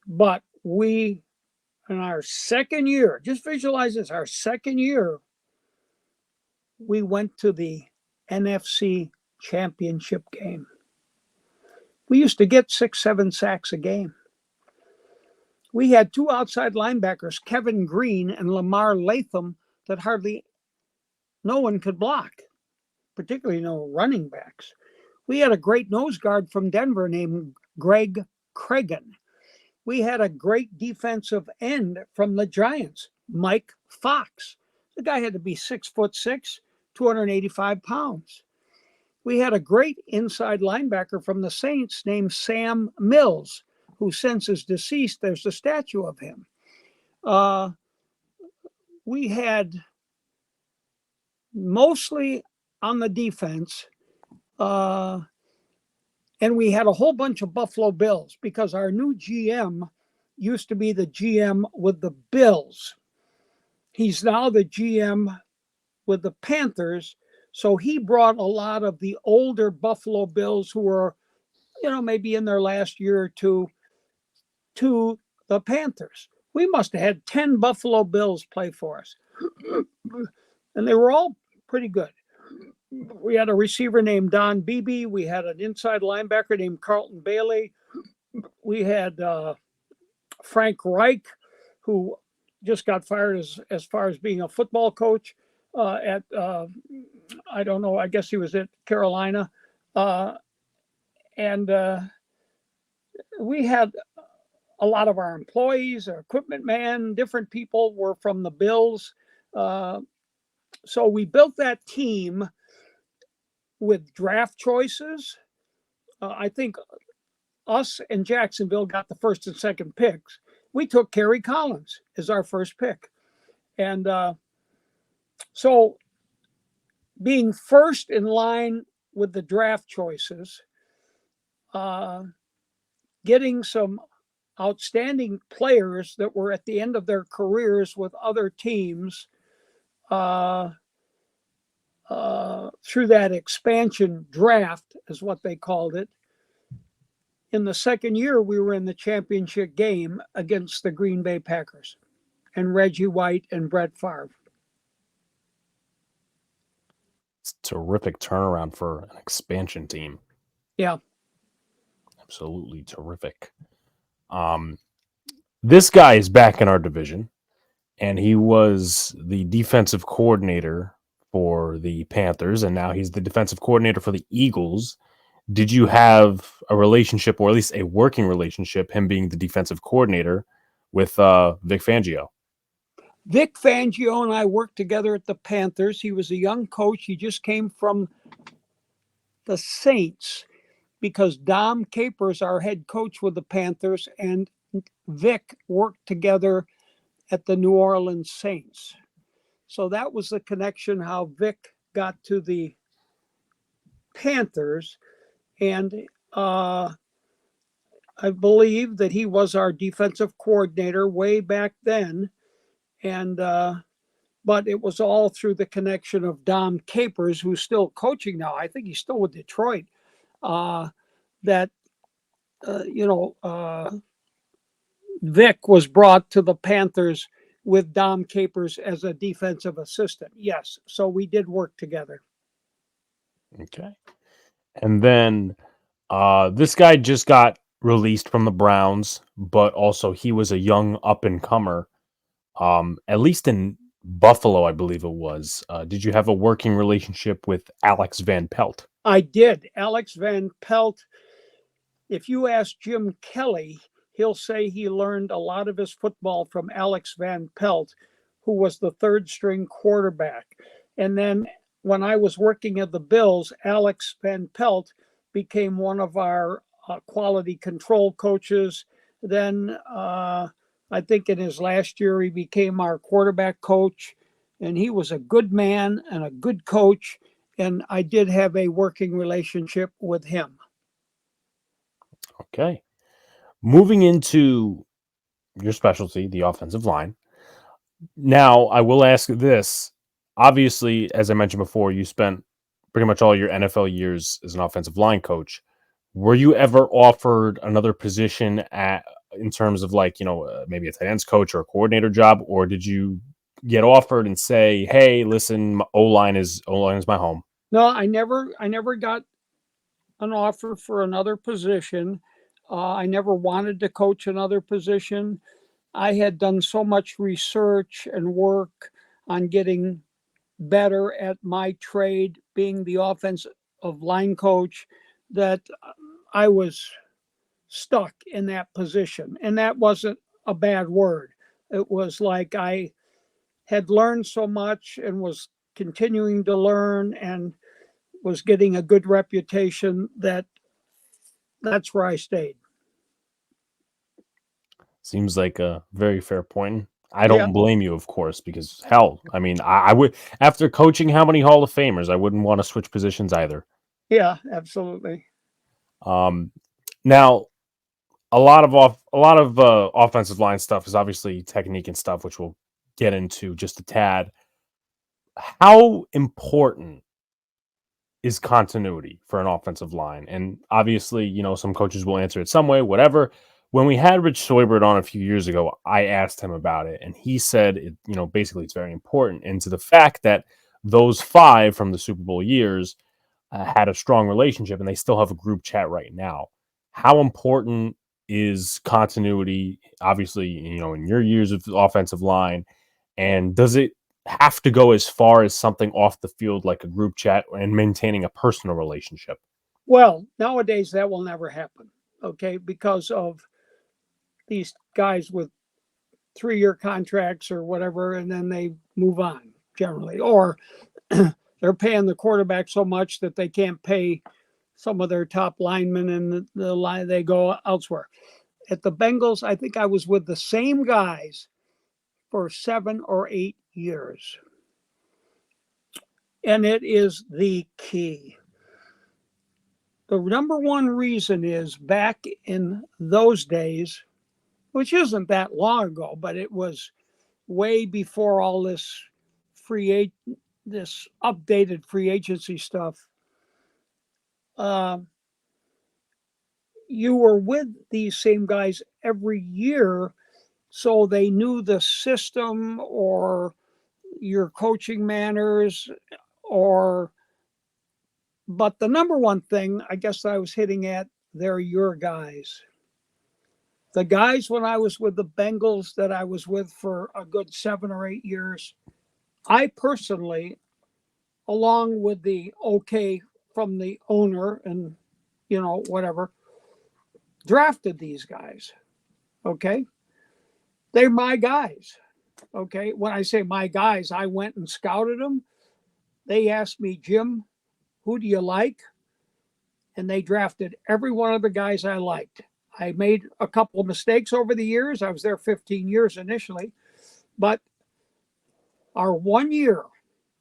B: But we, in our second year, just visualize this, our second year, we went to the NFC Championship game. We used to get 6, 7 sacks a game. We had two outside linebackers, Kevin Green and Lamar Latham, that hardly no one could block, particularly no running backs. We had a great nose guard from Denver named Greg Cregan. We had a great defensive end from the Giants, Mike Fox. The guy had to be 6'6", 285 pounds. We had a great inside linebacker from the Saints named Sam Mills, who since is deceased. There's a statue of him. We had mostly on the defense, and we had a whole bunch of Buffalo Bills because our new GM used to be the GM with the Bills. He's now the GM with the Panthers. So he brought a lot of the older Buffalo Bills who were, maybe in their last year or two to the Panthers. We must have had 10 Buffalo Bills play for us. And they were all pretty good. We had a receiver named Don Beebe. We had an inside linebacker named Carlton Bailey. We had Frank Reich, who just got fired as far as being a football coach at, I don't know, I guess he was at Carolina. And we had a lot of our employees, our equipment man, different people were from the Bills. So we built that team with draft choices. I think us and Jacksonville got the first and second picks. We took Kerry Collins as our first pick. And so being first in line with the draft choices, getting some outstanding players that were at the end of their careers with other teams through that expansion draft is what they called it. In the second year, we were in the championship game against the Green Bay Packers and Reggie White and Brett Favre.
A: It's a terrific turnaround for an expansion team.
B: Yeah.
A: Absolutely terrific. This guy is back in our division, and he was the defensive coordinator for the Panthers, and now he's the defensive coordinator for the Eagles. Did you have a relationship, or at least a working relationship, him being the defensive coordinator, with Vic Fangio?
B: Vic Fangio and I worked together at the Panthers. He was a young coach. He just came from the Saints because Dom Capers, our head coach with the Panthers, and Vic worked together at the New Orleans Saints. So that was the connection, how Vic got to the Panthers. And I believe that he was our defensive coordinator way back then. And but it was all through the connection of Dom Capers, who's still coaching now. I think he's still with Detroit. Vic was brought to the Panthers with Dom Capers as a defensive assistant. Yes, so we did work together.
A: Okay. And then this guy just got released from the Browns, but also he was a young up-and-comer, at least in Buffalo, I believe it was. Did you have a working relationship with Alex Van Pelt?
B: I did. Alex Van Pelt, if you ask Jim Kelly, he'll say he learned a lot of his football from Alex Van Pelt, who was the third-string quarterback. And then when I was working at the Bills, Alex Van Pelt became one of our quality control coaches. Then I think in his last year, he became our quarterback coach. And he was a good man and a good coach. And I did have a working relationship with him.
A: Okay. Moving into your specialty, the offensive line. Now, I will ask this. Obviously, as I mentioned before, you spent pretty much all your NFL years as an offensive line coach. Were you ever offered another position in terms of maybe a tight ends coach or a coordinator job, or did you get offered and say, "Hey, listen, O-line is my home"?
B: No, I never got an offer for another position. I never wanted to coach another position. I had done so much research and work on getting better at my trade, being the offensive line coach, that I was stuck in that position. And that wasn't a bad word. It was like I had learned so much and was continuing to learn and was getting a good reputation that that's where I stayed.
A: Seems like a very fair point. I
B: Yeah,
A: don't blame you, of course, because hell, I mean, I would after coaching how many Hall of Famers, I wouldn't want to switch positions either.
B: yeah, absolutely.
A: Um, now a lot of offensive line stuff is obviously technique and stuff, which we'll get into just a tad. How important is continuity for an offensive line? And obviously, some coaches will answer it some way, whatever. When we had Rich Soybert on a few years ago, I asked him about it, and he said, basically it's very important. And to the fact that those five from the Super Bowl years had a strong relationship, and they still have a group chat right now. How important is continuity? Obviously, in your years of offensive line, and does it have to go as far as something off the field like a group chat and maintaining a personal relationship?
B: Well, nowadays that will never happen, okay, because of these guys with 3-year contracts or whatever, and then they move on generally. Or they're paying the quarterback so much that they can't pay some of their top linemen, and the line they go elsewhere. At the Bengals, I think I was with the same guys for 7 or 8 years. And it is the key. The number one reason is back in those days, which isn't that long ago, but it was way before all this this updated free agency stuff. Uh, you were with these same guys every year, so they knew the system or your coaching manners, or but the number one thing I guess I was hitting at, they're your guys. The guys when I was with the Bengals that I was with for a good 7 or 8 years, I personally, along with the okay from the owner and whatever, drafted these guys. Okay. They're my guys. Okay. When I say my guys, I went and scouted them. They asked me, Jim, who do you like? And they drafted every one of the guys I liked. I made a couple of mistakes over the years. I was there 15 years initially, but our 1 year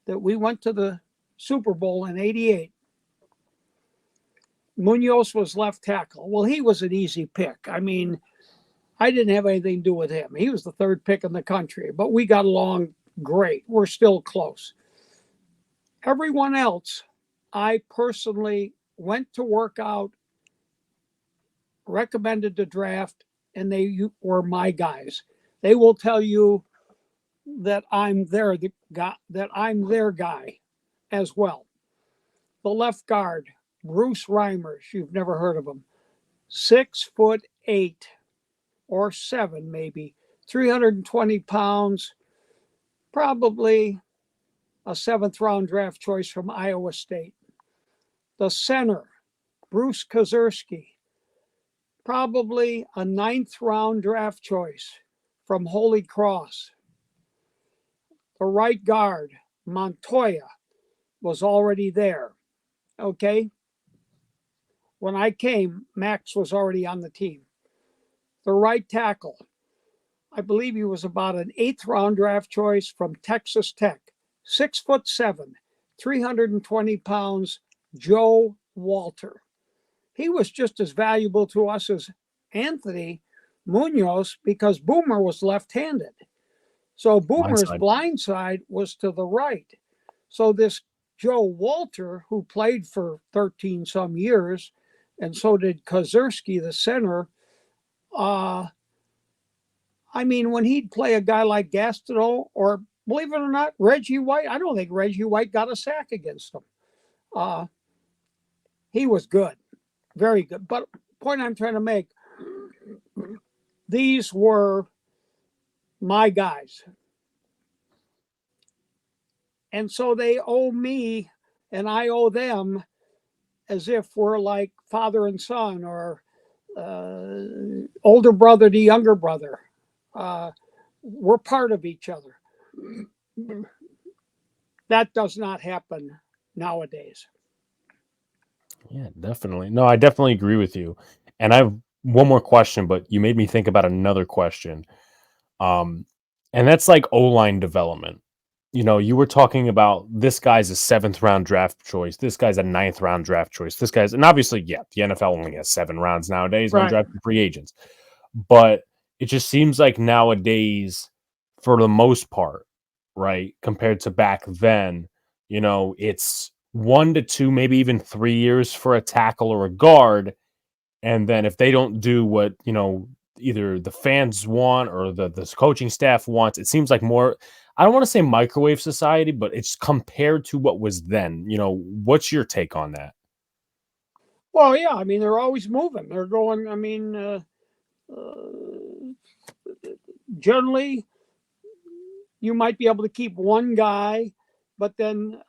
B: that we went to the Super Bowl in '88, Munoz was left tackle. Well, he was an easy pick. I mean, I didn't have anything to do with him. He was the third pick in the country, but we got along great. We're still close. Everyone else, I personally went to work out, recommended to draft, and they were my guys. They will tell you that I'm their guy as well. The left guard, Bruce Reimers, you've never heard of him. 6'8" or 7 maybe, 320 pounds, probably a 7th-round draft choice from Iowa State. The center, Bruce Kozerski, probably a 9th-round draft choice from Holy Cross. The right guard, Montoya, was already there. Okay. When I came, Max was already on the team. The right tackle, I believe he was about an 8th-round draft choice from Texas Tech. 6'7", 320 pounds, Joe Walter. He was just as valuable to us as Anthony Munoz because Boomer was left-handed. So Boomer's blind side was to the right. So this Joe Walter, who played for 13 some years, and so did Kozerski, the center, I mean, when he'd play a guy like Gastineau or, believe it or not, Reggie White, I don't think Reggie White got a sack against him. He was good, very good. But point I'm trying to make, these were my guys. And so they owe me and I owe them as if we're like father and son or older brother to younger brother. We're part of each other. That does not happen nowadays.
A: Yeah, definitely. No, I definitely agree with you. And I have one more question, but you made me think about another question. Um, and that's like O-line development. You were talking about this guy's a seventh round draft choice. This guy's a ninth round draft choice. This guy's, and obviously, yeah, the NFL only has 7 rounds nowadays and
B: Right.
A: undrafted free agents. But it just seems like nowadays, for the most part, right, compared to back then, it's 1 to 2, maybe even 3 years for a tackle or a guard. And then if they don't do what, either the fans want or the coaching staff wants, it seems like more, I don't want to say microwave society, but it's compared to what was then. What's your take on that?
B: Well, yeah, I mean, they're always moving. They're going, I mean, generally, you might be able to keep one guy, but then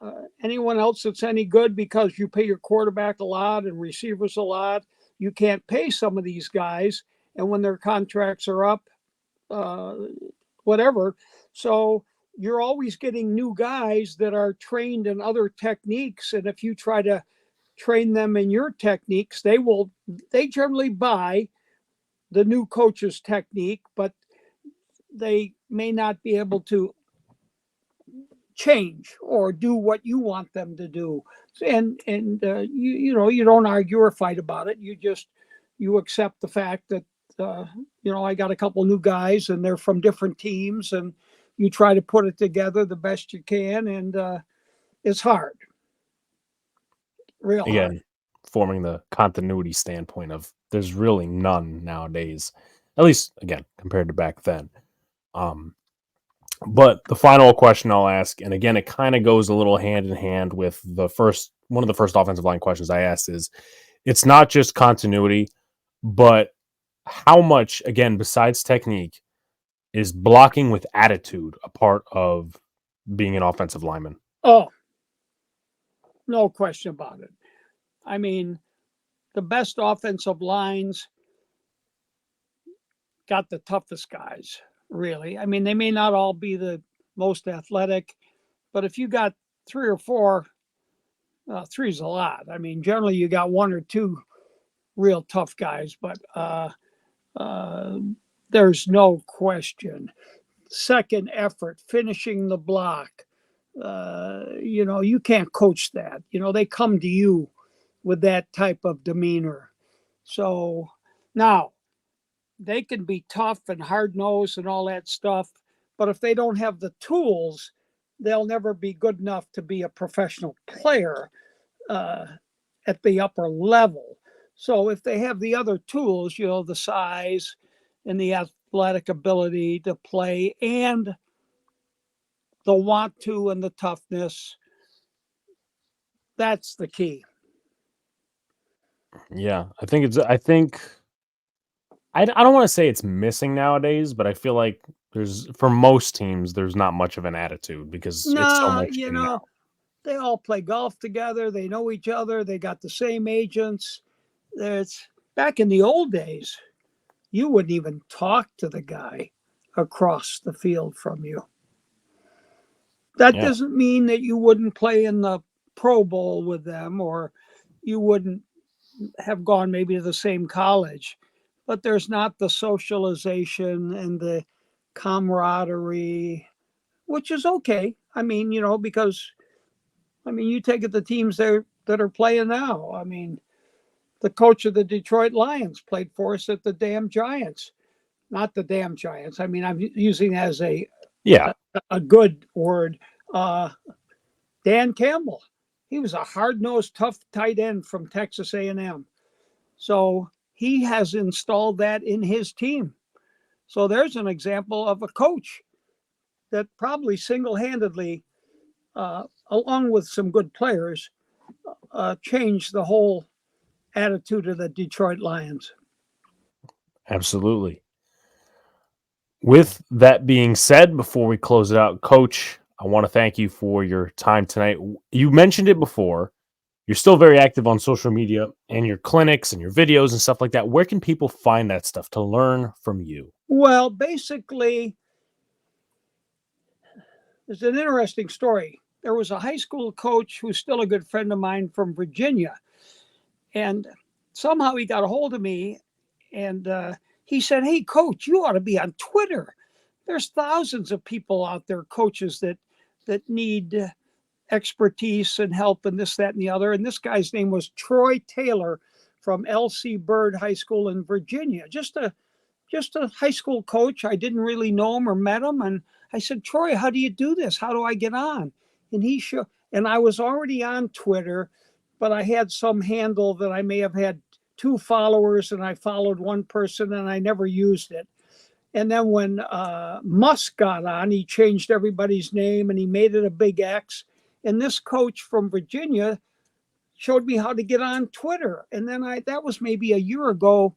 B: anyone else that's any good because you pay your quarterback a lot and receivers a lot, you can't pay some of these guys. And when their contracts are up, uh, whatever. So you're always getting new guys that are trained in other techniques. And if you try to train them in your techniques, they generally buy the new coach's technique, but they may not be able to change or do what you want them to do. You don't argue or fight about it. You accept the fact that I got a couple new guys and they're from different teams, and you try to put it together the best you can, and it's hard, real hard.
A: Again, forming the continuity standpoint of there's really none nowadays, at least again compared to back then. Um, but the final question I'll ask, and again, it kind of goes a little hand in hand with one of the first offensive line questions I asked is, it's not just continuity, but how much, again, besides technique, is blocking with attitude a part of being an offensive lineman?
B: Oh, no question about it. I mean, the best offensive lines got the toughest guys, really. I mean, they may not all be the most athletic, but if you got three or four, three's a lot. I mean, generally you got one or two real tough guys, but uh, there's no question. Second effort, finishing the block. You can't coach that. They come to you with that type of demeanor. So now they can be tough and hard nosed and all that stuff, but if they don't have the tools, they'll never be good enough to be a professional player uh, at the upper level. So if they have the other tools, the size and the athletic ability to play and the want to and the toughness, that's the key.
A: Yeah, I don't want to say it's missing nowadays, but I feel like for most teams, there's not much of an attitude because it's so
B: No,
A: much in and out.
B: they all play golf together. They know each other. They got the same agents. It's back in the old days, you wouldn't even talk to the guy across the field from you. That
A: Yeah,
B: doesn't mean that you wouldn't play in the Pro Bowl with them or you wouldn't have gone maybe to the same college, but there's not the socialization and the camaraderie, which is okay. I mean, because you take it the teams there that are playing now. I mean, the coach of the Detroit Lions played for us at the damn Giants. Not the damn Giants. I mean, I'm using as
A: yeah,
B: a good word. Uh, Dan Campbell. He was a hard-nosed, tough tight end from Texas A&M. So he has installed that in his team. So there's an example of a coach that probably single-handedly, along with some good players, changed the whole attitude of the Detroit Lions.
A: absolutely. With that being said, before we close it out, Coach, I want to thank you for your time tonight. You mentioned it before. You're still very active on social media and your clinics and your videos and stuff like that. Where can people find that stuff to learn from you?
B: Well, basically, there's an interesting story. There was a high school coach who's still a good friend of mine from Virginia. And somehow he got a hold of me and he said, "Hey, coach, you ought to be on Twitter. There's thousands of people out there, coaches that need expertise and help and this, that, and the other." And this guy's name was Troy Taylor from L.C. Byrd High School in Virginia. Just a high school coach. I didn't really know him or met him. And I said, "Troy, how do you do this? How do I get on?" And he showed, and I was already on Twitter, but I had some handle that I may have had 2 followers and I followed one person and I never used it. And then when Musk got on, he changed everybody's name and he made it a big X. And this coach from Virginia showed me how to get on Twitter. And then that was maybe a year ago,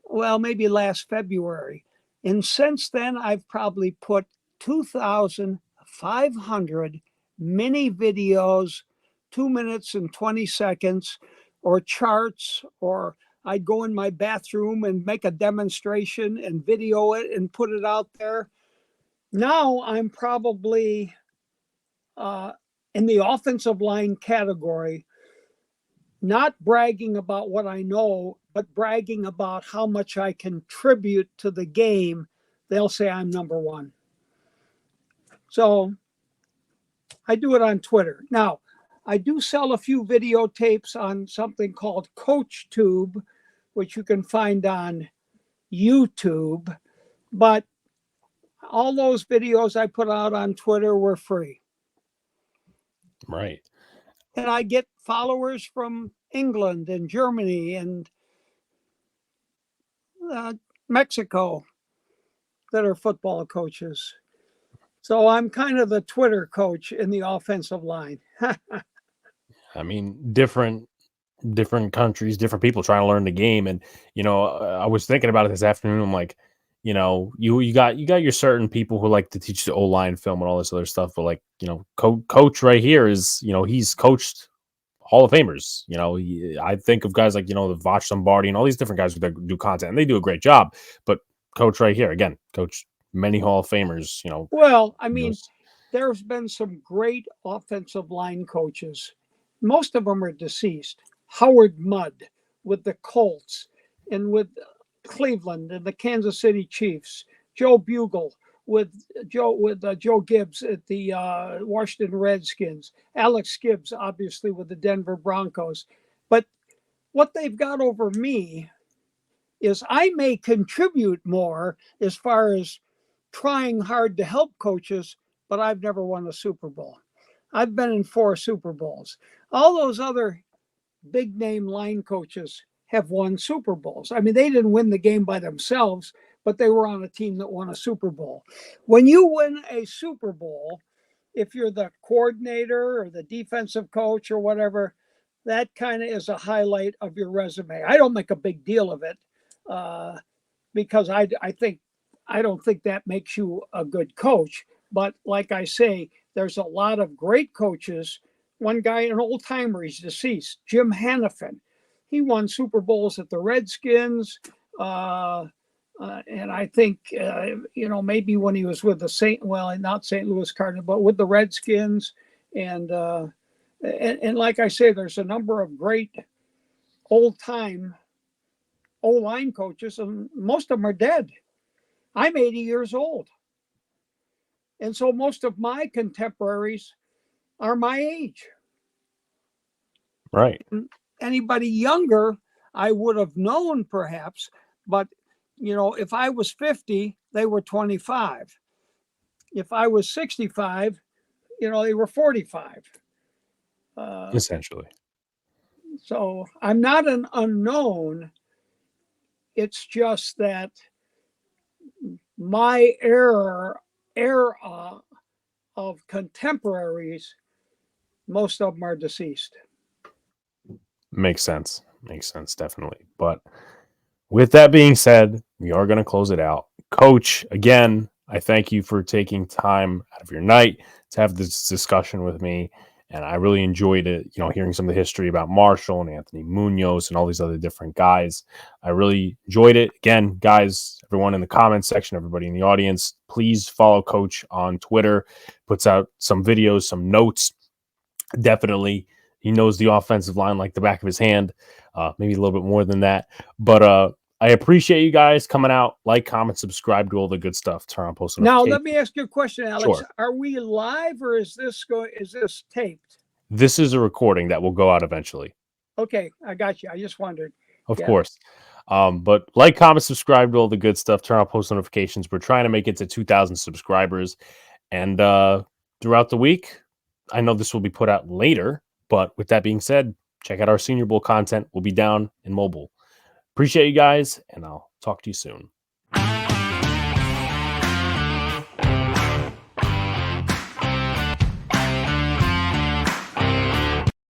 B: well, maybe last February. And since then, I've probably put 2,500 mini videos, 2 minutes and 20 seconds, or charts, or I'd go in my bathroom and make a demonstration and video it and put it out there. Now I'm probably in the offensive line category, not bragging about what I know, but bragging about how much I contribute to the game. They'll say I'm number 1. So I do it on Twitter. Now, I do sell a few videotapes on something called CoachTube, which you can find on YouTube. But all those videos I put out on Twitter were free.
A: Right.
B: And I get followers from England and Germany and Mexico that are football coaches. So I'm kind of the Twitter coach in the offensive line.
A: I mean, different countries, different people trying to learn the game. And, I was thinking about it this afternoon. I'm like, you got your certain people who like to teach the O-line film and all this other stuff. But like, coach right here is, he's coached Hall of Famers. I think of guys like, the Voch Lombardi and all these different guys who do content, and they do a great job. But coach right here, again, coach many Hall of Famers,
B: Well, I mean, there's been some great offensive line coaches. Most of them are deceased. Howard Mudd with the Colts and with Cleveland and the Kansas City Chiefs. Joe Bugle with Joe Gibbs at the Washington Redskins. Alex Gibbs, obviously, with the Denver Broncos. But what they've got over me is I may contribute more as far as trying hard to help coaches, but I've never won a Super Bowl. I've been in 4 Super Bowls. All those other big name line coaches have won Super Bowls. I mean, they didn't win the game by themselves, but they were on a team that won a Super Bowl. When you win a Super Bowl, if you're the coordinator or the defensive coach or whatever, that kind of is a highlight of your resume. I don't make a big deal of it because I don't think that makes you a good coach. But like I say, there's a lot of great coaches. One guy, an old timer, he's deceased, Jim Hannafin. He won Super Bowls at the Redskins. And I think, maybe when he was with the not St. Louis Cardinals, but with the Redskins. And like I say, there's a number of great old-time O-line coaches, and most of them are dead. I'm 80 years old. And so most of my contemporaries are my age.
A: Right.
B: Anybody younger, I would have known perhaps, but if I was 50, they were 25. If I was 65, they were 45.
A: Essentially.
B: So I'm not an unknown. It's just that my era of contemporaries, most of them are deceased.
A: Makes sense. Makes sense, definitely. But with that being said, we are going to close it out. Coach, again, I thank you for taking time out of your night to have this discussion with me. And I really enjoyed it, hearing some of the history about Marshall and Anthony Munoz and all these other different guys. I really enjoyed it. Again, guys, everyone in the comments section, everybody in the audience, please follow Coach on Twitter. Puts out some videos, some notes. Definitely, he knows the offensive line like the back of his hand, maybe a little bit more than that. But I appreciate you guys coming out. Like, comment, subscribe, do all the good stuff. Turn on post
B: Now,
A: notifications.
B: let me ask you a question, Alex.
A: Sure.
B: Are we live or is this taped?
A: This is a recording that will go out eventually.
B: Okay, I got you. I just wondered.
A: Of course. But like, comment, subscribe to all the good stuff. Turn on post notifications. We're trying to make it to 2,000 subscribers. And throughout the week, I know this will be put out later. But with that being said, check out our Senior Bowl content. We'll be down in mobile. Appreciate you guys, and I'll talk to you soon.